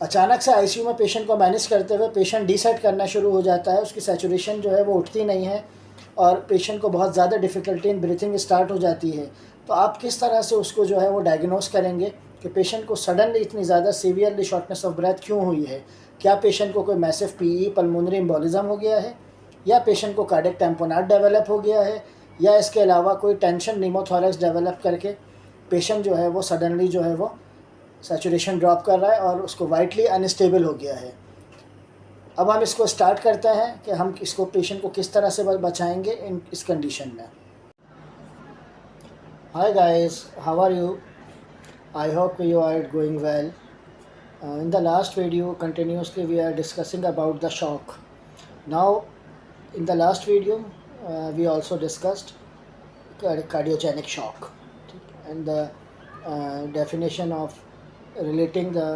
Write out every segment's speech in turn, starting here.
अचानक से आईसीयू में पेशेंट को मैनेज करते हुए पेशेंट डिसेट करना शुरू हो जाता है, उसकी सैचुरेशन जो है वो उठती नहीं है और पेशेंट को बहुत ज़्यादा डिफ़िकल्टी इन ब्रीथिंग स्टार्ट हो जाती है। तो आप किस तरह से उसको जो है वो डायग्नोस करेंगे कि पेशेंट को सडनली इतनी ज़्यादा सीवियरली शॉर्टनेस ऑफ ब्रेथ क्यों हुई है? क्या पेशेंट को कोई मैसिव पीई पल्मोनरी एम्बोलिज्म हो गया है, या पेशेंट को कार्डियक टैम्पोनार्ड डेवलप हो गया है, या इसके अलावा कोई टेंशन निमोथोरैक्स डेवलप करके पेशेंट जो है वो सडनली जो है वो सैचुरेशन ड्रॉप कर रहा है और उसको वाइटली अनस्टेबल हो गया है। अब हम इसको स्टार्ट करते हैं कि हम इसको पेशेंट को किस तरह से बचाएंगे इस कंडीशन में। Hi guys, how are you? I hope you are going well. In the last video continuously we are discussing about the shock. Now in the last video we also discussed cardiogenic shock and the definition of relating the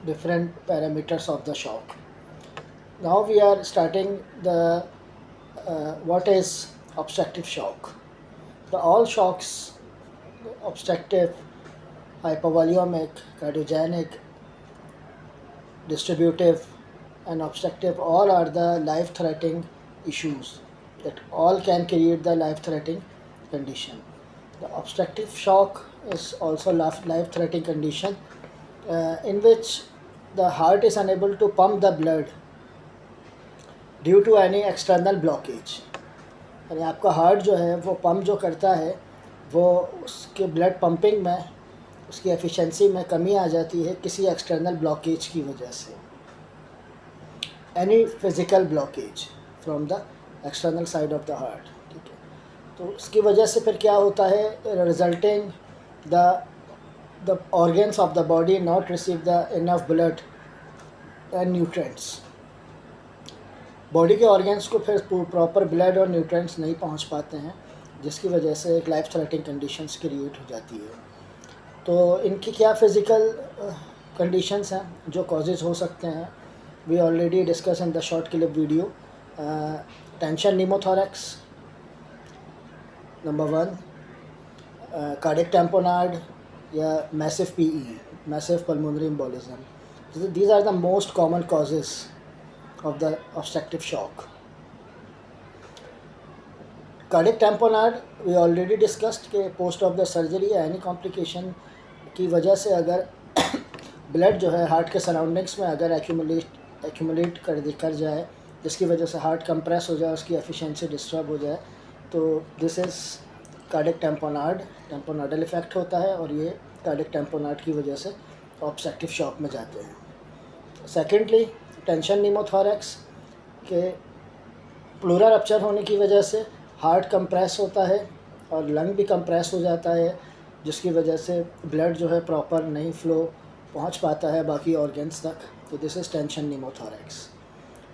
different parameters of the shock. Now we are starting the what is obstructive shock. All shocks, obstructive, hypovolemic, cardiogenic, distributive and obstructive, all are the life-threatening issues that all can create the life-threatening condition. The obstructive shock is also life-threatening condition in which the heart is unable to pump the blood due to any external blockage. यानी आपका heart जो है वो pump जो करता है वो उसके ब्लड पंपिंग में उसकी एफिशिएंसी में कमी आ जाती है किसी एक्सटर्नल ब्लॉकेज की वजह से, any physical blockage from the external side of the heart. ठीक है, तो उसकी वजह से फिर क्या होता है, resulting the organs of the body not receive the enough blood and nutrients. Body के ऑर्गन्स को फिर प्रॉपर ब्लड और न्यूट्रिएंट्स नहीं पहुंच पाते हैं, जिसकी वजह से एक लाइफ थ्रेटनिंग कंडीशंस क्रिएट हो जाती है. तो इनकी क्या फिज़िकल कंडीशंस हैं जो कॉजेज़ हो सकते हैं, we already discuss in the short clip video. Tension pneumothorax number 1, cardiac tamponade या massive PE, massive pulmonary embolism. These are the most common causes of the obstructive shock. Cardiac tamponade we already discussed कि post of the surgery या any complication की वजह से अगर blood जो है heart के सराउंडिंग्स में अगर एक्यूमुलेट कर जाए, जिसकी वजह से हार्ट कंप्रेस हो जाए, उसकी एफिशिएंसी डिस्टर्ब हो जाए, तो दिस इज़ कार्डियक टैम्पोनार्ड. टैम्पोनार्डल इफेक्ट होता है और ये कार्डियक टैम्पोनार्ड की वजह से ऑब्स्ट्रक्टिव शॉक में जाते हैं. सेकेंडली, टेंशन निमोथोरैक्स के प्लूरल रप्चर होने की वजह से हार्ट कंप्रेस होता है और लंग भी कंप्रेस हो जाता है, जिसकी वजह से ब्लड जो है प्रॉपर नहीं फ्लो पहुंच पाता है बाकी ऑर्गन्स तक. तो this is tension pneumothorax.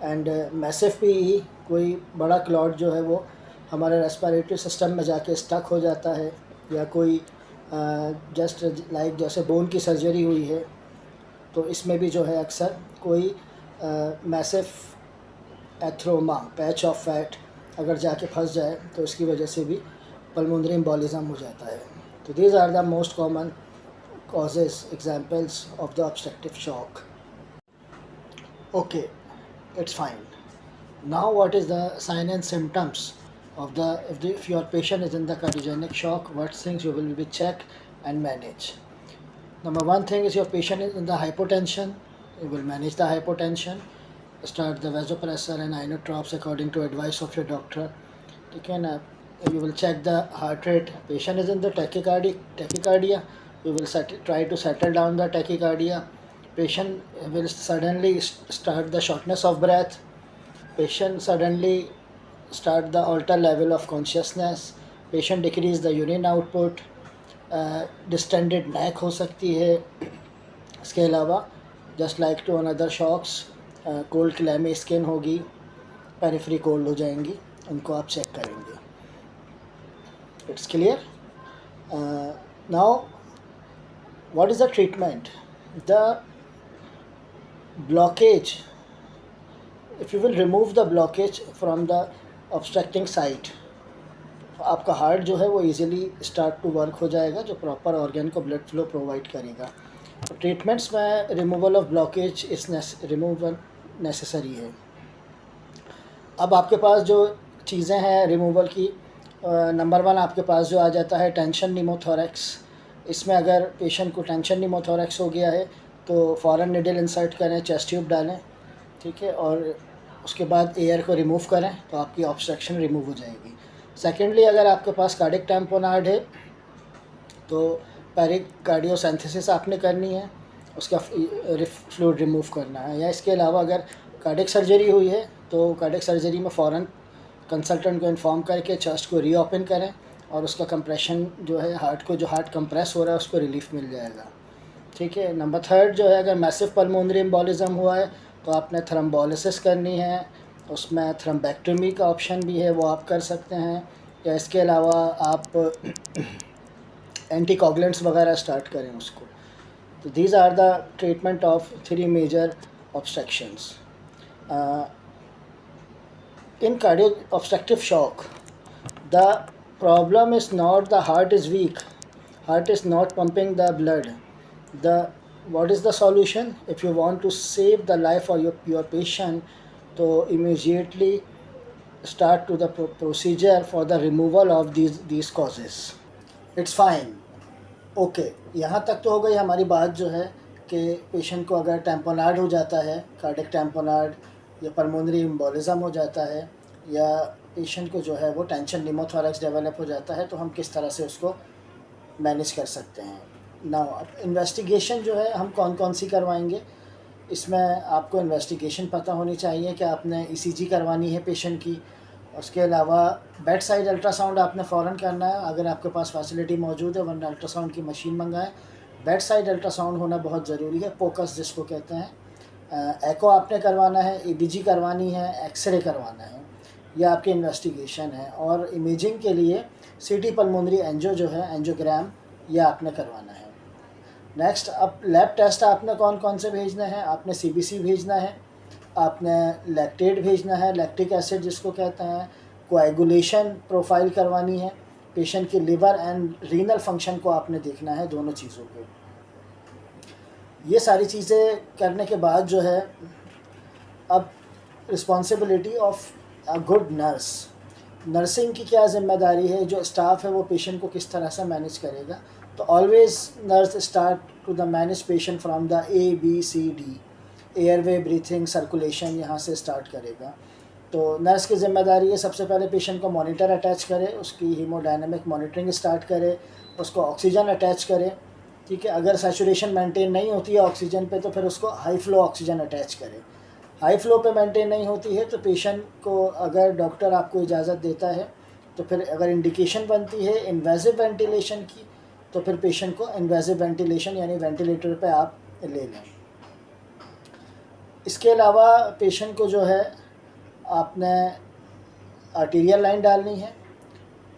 And massive PE, कोई बड़ा क्लॉट जो है वो हमारे रेस्पिरेटरी सिस्टम में जाके स्टक हो जाता है, या कोई जस्ट लाइक जैसे बोन की सर्जरी हुई है, तो इसमें भी जो है अक्सर कोई मैसिव एथ्रोमा, पैच ऑफ फैट अगर जाके फंस जाए तो इसकी वजह से भी पल्मोनरी एम्बोलिज्म हो जाता है. तो these are the most common causes, examples of the obstructive shock. Okay, it's fine. Now what is the sign and symptoms of if your patient is in the cardiogenic shock, what things you will be check and manage? Number 1 thing is your patient is in the hypotension. You will manage the hypotension, start the vasopressor and inotropes according to advice of your doctor. You will check the heart rate. Patient is in the tachycardia, you will try to settle down the tachycardia. Patient will suddenly start the shortness of breath. Patient suddenly start the alter level of consciousness. Patient decrease the urine output. Distended neck हो सकती है. इसके अलावा just like to another shocks, cold clammy skin होगी, periphery cold हो जाएंगी, उनको आप चेक करेंगे. It's clear. Now what is the treatment? The blockage, if you will remove the blockage from the obstructing site, आपका हार्ट जो है वो इजीली स्टार्ट टू वर्क हो जाएगा, जो प्रॉपर ऑर्गन को ब्लड फ्लो प्रोवाइड करेगा. ट्रीटमेंट्स में रिमूवल ऑफ ब्लॉकेज इस रिमूवल नेसेसरी है। अब आपके पास जो चीज़ें हैं रिमूवल की, नंबर वन आपके पास जो आ जाता है टेंशन निमोथोरैक्स। इसमें अगर पेशेंट को टेंशन निमोथोरैक्स हो गया है तो फ़ौरन निडल इंसर्ट करें, चेस्ट ट्यूब डालें, ठीक है, और उसके बाद एयर को रिमूव करें तो आपकी ऑब्स्ट्रक्शन रिमूव हो जाएगी। सेकेंडली, अगर आपके पास कार्डिक टैम्पोनार्ड है तो पेरिकार्डियोसेंथेसिस आपने करनी है, उसका फ्लूइड रिमूव करना है। या इसके अलावा अगर कार्डिक सर्जरी हुई है तो कार्डिक सर्जरी में फ़ौरन कंसल्टेंट को इन्फॉर्म करके चेस्ट को रीओपन करें और उसका कंप्रेशन जो है, हार्ट कंप्रेस हो रहा है उसको रिलीफ मिल जाएगा, ठीक है। नंबर थर्ड जो है, अगर मैसिव पल्मोनरी एम्बोलिज्म हुआ है तो आपने थ्रोम्बोलिसिस करनी है, उसमें थ्रोम्बेक्टमी का ऑप्शन भी है, वो आप कर सकते हैं। या इसके अलावा आप एंटीकोगुलेंट्स वगैरह स्टार्ट करें उसको। तो these are the treatment of 3 major obstructions. In cardiac obstructive shock, the problem is not the heart is weak, heart is not pumping the blood. The what is the solution? If you want to save the life of your patient, तो immediately start to the procedure for the removal of these causes. It's fine. Okay, यहाँ तक तो हो गई हमारी बात जो है कि पेशेंट को अगर टैम्पोनार्ड हो जाता है, कार्डिक टैम्पोनार्ड या पल्मोनरी एम्बोलिज्म हो जाता है, या पेशेंट को जो है वो टेंशन निमोथोरैक्स डेवलप हो जाता है, तो हम किस तरह से उसको मैनेज कर सकते हैं। नाउ अब इन्वेस्टिगेशन जो है हम कौन कौन सी करवाएंगे, इसमें आपको इन्वेस्टिगेशन पता होनी चाहिए कि आपने ईसीजी करवानी है पेशेंट की। उसके अलावा बेड साइड अल्ट्रासाउंड आपने फ़ौरन करना है अगर आपके पास फैसिलिटी मौजूद है, वरना अल्ट्रासाउंड की मशीन मंगाएं। बेड साइड अल्ट्रासाउंड होना बहुत ज़रूरी है, फोकस जिसको कहते हैं। एको आपने करवाना है, ईबीजी करवानी है, एक्सरे करवाना है, यह आपकी इन्वेस्टिगेशन है। और इमेजिंग के लिए सीटी पल्मोनरी एंजियो जो है, एंजियोग्राम, यह आपने करवाना है। नेक्स्ट, अब लैब टेस्ट आपने कौन कौन से भेजने हैं, आपने सीबीसी भेजना है, आपने लैक्टेट भेजना है, लैक्टिक एसिड जिसको कहते हैं, कोएगुलेशन प्रोफाइल करवानी है, पेशेंट की लिवर एंड रीनल फंक्शन को आपने देखना है, दोनों चीज़ों को। ये सारी चीज़ें करने के बाद जो है, अब responsibility of a good nurse, nursing की क्या ज़िम्मेदारी है, जो स्टाफ है वो पेशेंट को किस तरह से मैनेज करेगा। तो always nurse start to the manage patient from the ABCD, airway, breathing, circulation, यहाँ से स्टार्ट करेगा। तो नर्स की ज़िम्मेदारी है सबसे पहले पेशेंट को मॉनिटर अटैच करे, उसकी हीमोडायनामिक मॉनिटरिंग स्टार्ट करे, उसको ऑक्सीजन अटैच करे, ठीक है। अगर सैचुरेशन मेंटेन नहीं होती है ऑक्सीजन पे तो फिर उसको हाई फ्लो ऑक्सीजन अटैच करे। हाई फ्लो पे मेंटेन नहीं होती है तो पेशेंट को, अगर डॉक्टर आपको इजाज़त देता है तो फिर अगर इंडिकेशन बनती है इन्वेसिव वेंटिलेशन की, तो फिर पेशेंट को इन्वेसिव वेंटिलेशन यानी वेंटिलेटर पे आप ले लें। इसके अलावा पेशेंट को जो है आपने आर्टीरियल लाइन डालनी है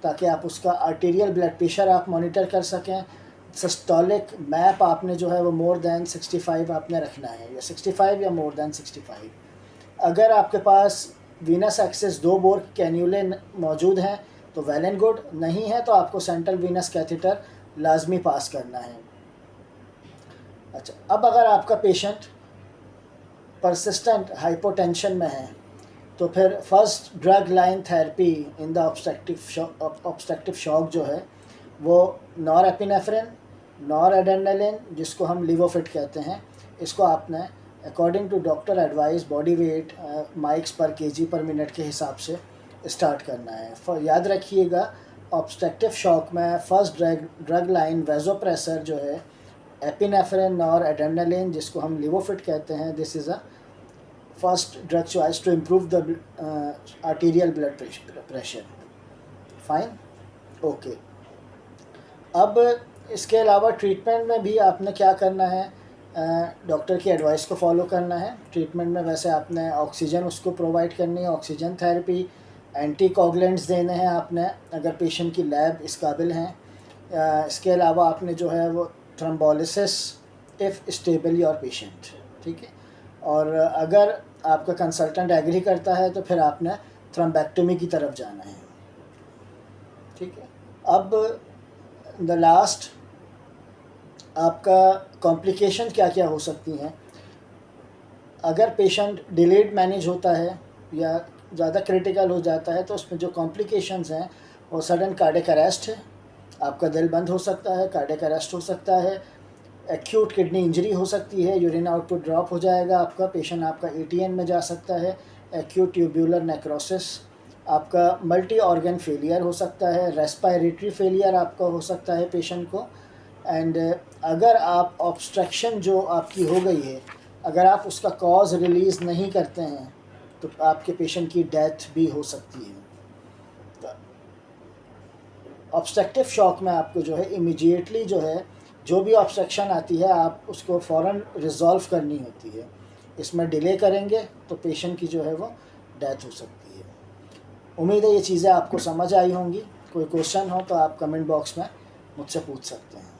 ताकि आप उसका आर्टीरियल ब्लड प्रेशर आप मॉनिटर कर सकें। सिस्टोलिक मैप आपने जो है वो मोर देन 65 आपने रखना है, या 65 या मोर देन 65। अगर आपके पास वीनस एक्सेस 2 बोर कैन्यूले मौजूद हैं तो वेल एंड गुड, नहीं है तो आपको सेंट्रल वीनस कैथेटर लाजमी पास करना है। अच्छा, अब अगर आपका पेशेंट परसिस्टेंट हाइपोटेंशन में है तो फिर first drug line therapy in the obstructive shock जो है वो नॉरएपिनेफ्रिन, नॉरएड्रेनालिन, जिसको हम लिवोफिट कहते हैं, इसको आपने according to doctor advice body weight mics पर केजी पर मिनट के हिसाब से स्टार्ट करना है। याद रखिएगा, ऑब्स्ट्रक्टिव शॉक में फर्स्ट ड्रग लाइन वेजोप्रेसर जो है एपिनेफ्रिन और एड्रेनालिन, जिसको हम लिवोफिट कहते हैं, this is a first drug choice to improve the arterial blood pressure. Fine, okay. अब इसके अलावा ट्रीटमेंट में भी आपने क्या करना है, डॉक्टर की एडवाइस को फॉलो करना है। ट्रीटमेंट में वैसे आपने ऑक्सीजन उसको प्रोवाइड करनी है, ऑक्सीजन थेरेपी, एंटीकोगुलेंट्स देने हैं आपने अगर पेशेंट की लैब इस काबिल हैं। इसके अलावा आपने जो है वो thrombolysis if stable your patient, ठीक है। और अगर आपका कंसल्टेंट एग्री करता है तो फिर आपने थ्रोम्बेक्टमी की तरफ जाना है, ठीक है। अब द लास्ट आपका कॉम्प्लिकेशन क्या क्या हो सकती हैं। अगर पेशेंट डिलेड मैनेज होता है या ज़्यादा क्रिटिकल हो जाता है तो उसमें जो कॉम्प्लिकेशंस हैं वो सडन कार्डियक अरेस्ट है, आपका दिल बंद हो सकता है, कार्डियक अरेस्ट हो सकता है, एक्यूट किडनी इंजरी हो सकती है, यूरिन आउटपुट ड्रॉप हो जाएगा आपका, पेशेंट आपका एटीएन में जा सकता है, एक्यूट ट्यूब्यूलर नेक्रोसिस, आपका मल्टी ऑर्गन फेलियर हो सकता है, रेस्पायरेटरी फेलियर आपका हो सकता है पेशेंट को। एंड अगर आप ऑब्स्ट्रक्शन जो आपकी हो गई है, अगर आप उसका कॉज रिलीज़ नहीं करते हैं तो आपके पेशेंट की डेथ भी हो सकती है। ऑब्स्ट्रक्टिव शॉक में आपको जो है इमीडिएटली जो है जो भी ऑब्स्ट्रक्शन आती है आप उसको फ़ौरन रिज़ॉल्व करनी होती है। इसमें डिले करेंगे तो पेशेंट की जो है वो डेथ हो सकती है। उम्मीद है ये चीज़ें आपको समझ आई होंगी। कोई क्वेश्चन हो तो आप कमेंट बॉक्स में मुझसे पूछ सकते हैं।